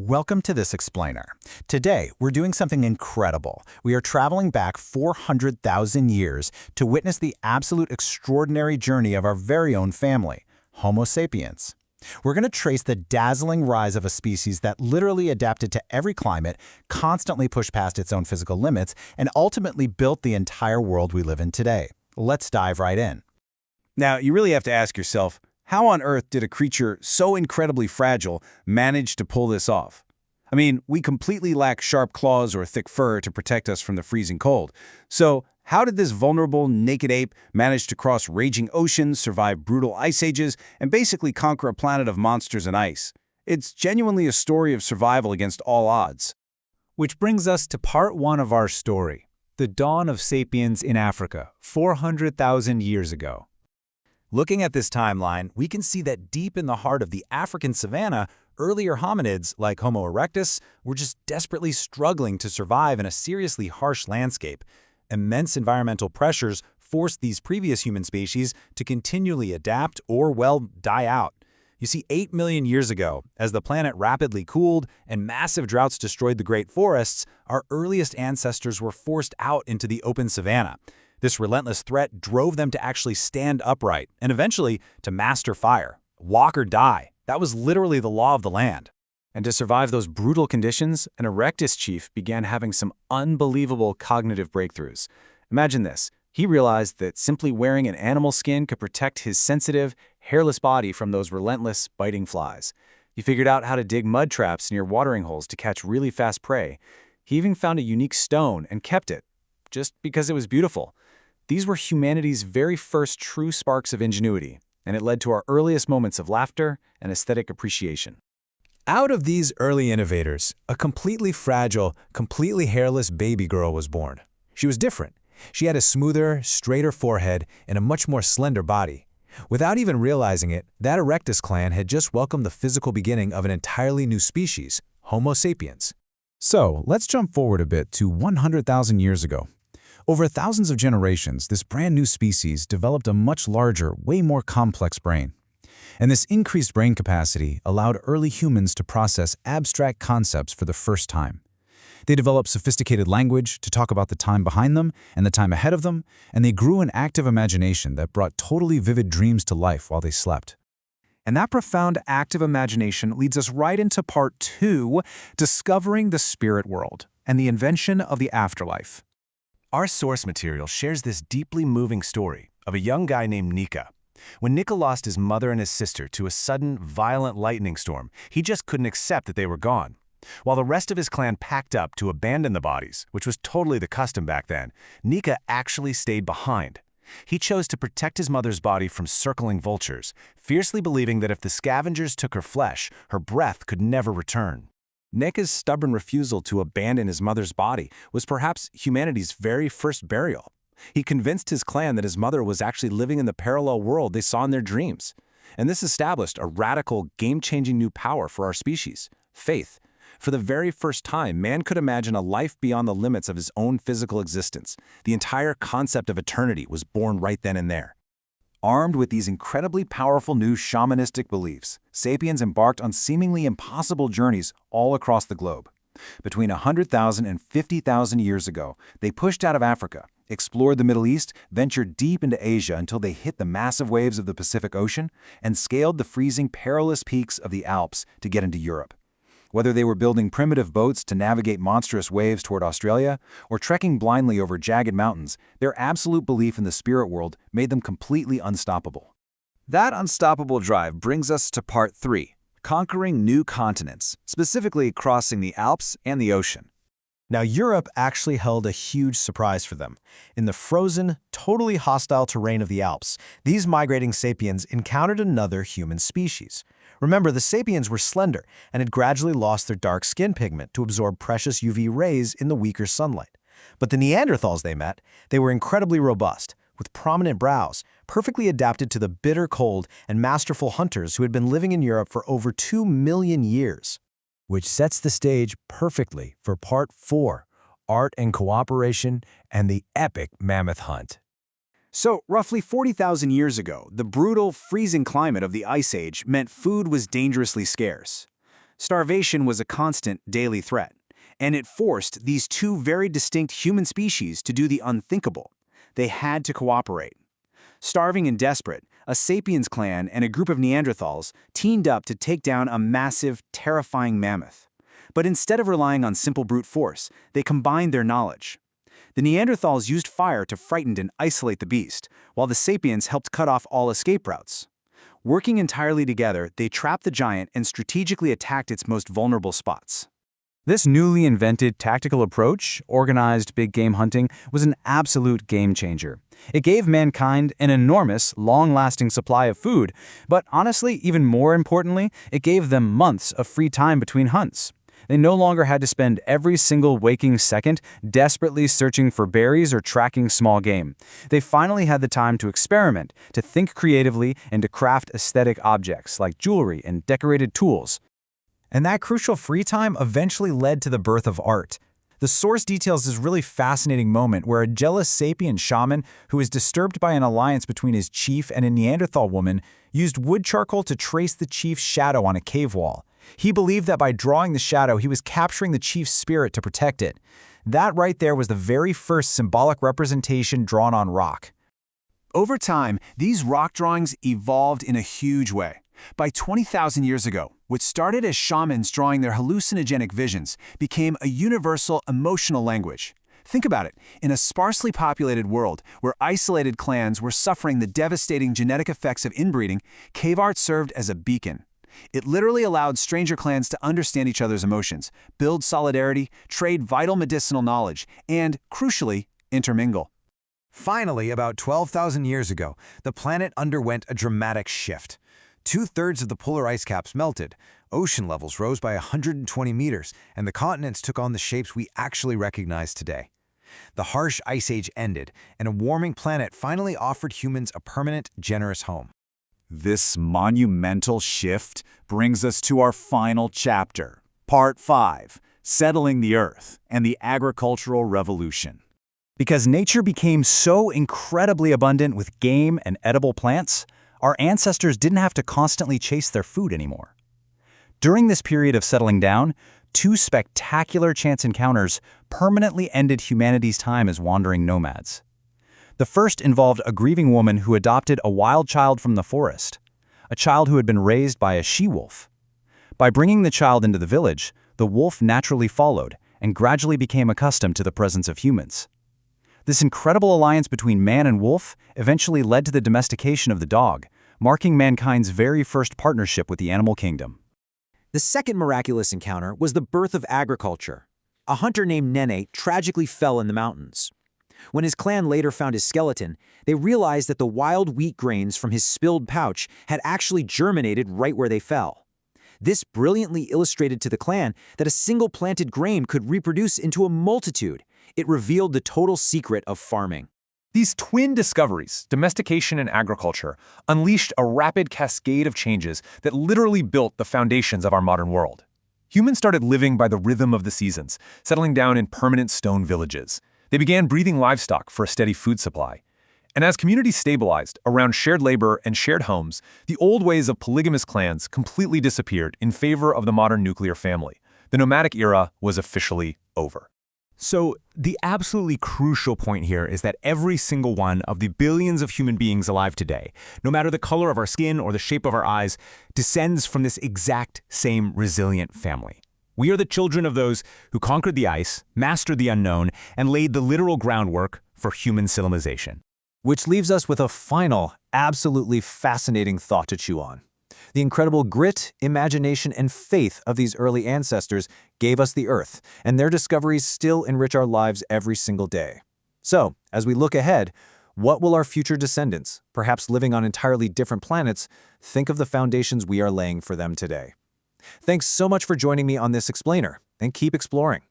Welcome to this explainer. Today, we're doing something incredible. We are traveling back 400,000 years to witness the absolute extraordinary journey of our very own family, Homo sapiens. We're going to trace the dazzling rise of a species that literally adapted to every climate, constantly pushed past its own physical limits, and ultimately built the entire world we live in today. Let's dive right in. Now, you really have to ask yourself, how on earth did a creature so incredibly fragile manage to pull this off? I mean, we completely lack sharp claws or thick fur to protect us from the freezing cold. So, how did this vulnerable, naked ape manage to cross raging oceans, survive brutal ice ages, and basically conquer a planet of monsters and ice? It's genuinely a story of survival against all odds. Which brings us to part one of our story, the dawn of sapiens in Africa, 400,000 years ago. Looking at this timeline, we can see that deep in the heart of the African savanna, earlier hominids, like Homo erectus, were just desperately struggling to survive in a seriously harsh landscape. Immense environmental pressures forced these previous human species to continually adapt or, well, die out. You see, 8 million years ago, as the planet rapidly cooled and massive droughts destroyed the great forests, our earliest ancestors were forced out into the open savanna. This relentless threat drove them to actually stand upright and eventually to master fire. Walk or die. That was literally the law of the land. And to survive those brutal conditions, an Erectus chief began having some unbelievable cognitive breakthroughs. Imagine this. He realized that simply wearing an animal skin could protect his sensitive, hairless body from those relentless, biting flies. He figured out how to dig mud traps near watering holes to catch really fast prey. He even found a unique stone and kept it, just because it was beautiful. These were humanity's very first true sparks of ingenuity, and it led to our earliest moments of laughter and aesthetic appreciation. Out of these early innovators, a completely fragile, completely hairless baby girl was born. She was different. She had a smoother, straighter forehead and a much more slender body. Without even realizing it, that Erectus clan had just welcomed the physical beginning of an entirely new species, Homo sapiens. So, let's jump forward a bit to 100,000 years ago. Over thousands of generations, this brand new species developed a much larger, way more complex brain. And this increased brain capacity allowed early humans to process abstract concepts for the first time. They developed sophisticated language to talk about the time behind them and the time ahead of them, and they grew an active imagination that brought totally vivid dreams to life while they slept. And that profound active imagination leads us right into part two, discovering the spirit world and the invention of the afterlife. Our source material shares this deeply moving story of a young guy named Nika. When Nika lost his mother and his sister to a sudden, violent lightning storm, he just couldn't accept that they were gone. While the rest of his clan packed up to abandon the bodies, which was totally the custom back then, Nika actually stayed behind. He chose to protect his mother's body from circling vultures, fiercely believing that if the scavengers took her flesh, her breath could never return. Nika's stubborn refusal to abandon his mother's body was perhaps humanity's very first burial. He convinced his clan that his mother was actually living in the parallel world they saw in their dreams. And this established a radical, game-changing new power for our species, faith. For the very first time, man could imagine a life beyond the limits of his own physical existence. The entire concept of eternity was born right then and there. Armed with these incredibly powerful new shamanistic beliefs, sapiens embarked on seemingly impossible journeys all across the globe. Between 100,000 and 50,000 years ago, they pushed out of Africa, explored the Middle East, ventured deep into Asia until they hit the massive waves of the Pacific Ocean, and scaled the freezing, perilous peaks of the Alps to get into Europe. Whether they were building primitive boats to navigate monstrous waves toward Australia, or trekking blindly over jagged mountains, their absolute belief in the spirit world made them completely unstoppable. That unstoppable drive brings us to part three, conquering new continents, specifically crossing the Alps and the ocean. Now, Europe actually held a huge surprise for them. In the frozen, totally hostile terrain of the Alps, these migrating sapiens encountered another human species. Remember, the sapiens were slender and had gradually lost their dark skin pigment to absorb precious UV rays in the weaker sunlight. But the Neanderthals they met, they were incredibly robust, with prominent brows, perfectly adapted to the bitter cold and masterful hunters who had been living in Europe for over 2 million years. Which sets the stage perfectly for part four, art and cooperation and the epic mammoth hunt. So, roughly 40,000 years ago, the brutal, freezing climate of the Ice Age meant food was dangerously scarce. Starvation was a constant daily threat, and it forced these two very distinct human species to do the unthinkable. They had to cooperate. Starving and desperate, a Sapiens clan and a group of Neanderthals teamed up to take down a massive, terrifying mammoth. But instead of relying on simple brute force, they combined their knowledge. The Neanderthals used fire to frighten and isolate the beast, while the Sapiens helped cut off all escape routes. Working entirely together, they trapped the giant and strategically attacked its most vulnerable spots. This newly invented tactical approach, organized big game hunting, was an absolute game changer. It gave mankind an enormous, long-lasting supply of food, but honestly, even more importantly, it gave them months of free time between hunts. They no longer had to spend every single waking second desperately searching for berries or tracking small game. They finally had the time to experiment, to think creatively, and to craft aesthetic objects like jewelry and decorated tools. And that crucial free time eventually led to the birth of art. The source details this really fascinating moment where a jealous sapien shaman who was disturbed by an alliance between his chief and a Neanderthal woman used wood charcoal to trace the chief's shadow on a cave wall. He believed that by drawing the shadow, he was capturing the chief's spirit to protect it. That right there was the very first symbolic representation drawn on rock. Over time, these rock drawings evolved in a huge way. By 20,000 years ago, what started as shamans drawing their hallucinogenic visions became a universal emotional language. Think about it. In a sparsely populated world where isolated clans were suffering the devastating genetic effects of inbreeding, cave art served as a beacon. It literally allowed stranger clans to understand each other's emotions, build solidarity, trade vital medicinal knowledge, and, crucially, intermingle. Finally, about 12,000 years ago, the planet underwent a dramatic shift. 2/3 of the polar ice caps melted, ocean levels rose by 120 meters, and the continents took on the shapes we actually recognize today. The harsh ice age ended, and a warming planet finally offered humans a permanent, generous home. This monumental shift brings us to our final chapter, Part 5, Settling the Earth and the Agricultural Revolution. Because nature became so incredibly abundant with game and edible plants, our ancestors didn't have to constantly chase their food anymore. During this period of settling down, two spectacular chance encounters permanently ended humanity's time as wandering nomads. The first involved a grieving woman who adopted a wild child from the forest, a child who had been raised by a she-wolf. By bringing the child into the village, the wolf naturally followed and gradually became accustomed to the presence of humans. This incredible alliance between man and wolf eventually led to the domestication of the dog, marking mankind's very first partnership with the animal kingdom. The second miraculous encounter was the birth of agriculture. A hunter named Nene tragically fell in the mountains. When his clan later found his skeleton, they realized that the wild wheat grains from his spilled pouch had actually germinated right where they fell. This brilliantly illustrated to the clan that a single planted grain could reproduce into a multitude. It revealed the total secret of farming. These twin discoveries, domestication and agriculture, unleashed a rapid cascade of changes that literally built the foundations of our modern world. Humans started living by the rhythm of the seasons, settling down in permanent stone villages. They began breeding livestock for a steady food supply. And as communities stabilized around shared labor and shared homes, the old ways of polygamous clans completely disappeared in favor of the modern nuclear family. The nomadic era was officially over. So the absolutely crucial point here is that every single one of the billions of human beings alive today, no matter the color of our skin or the shape of our eyes, descends from this exact same resilient family. We are the children of those who conquered the ice, mastered the unknown, and laid the literal groundwork for human civilization. Which leaves us with a final, absolutely fascinating thought to chew on. The incredible grit, imagination, and faith of these early ancestors gave us the Earth, and their discoveries still enrich our lives every single day. So, as we look ahead, what will our future descendants, perhaps living on entirely different planets, think of the foundations we are laying for them today? Thanks so much for joining me on this explainer, and keep exploring.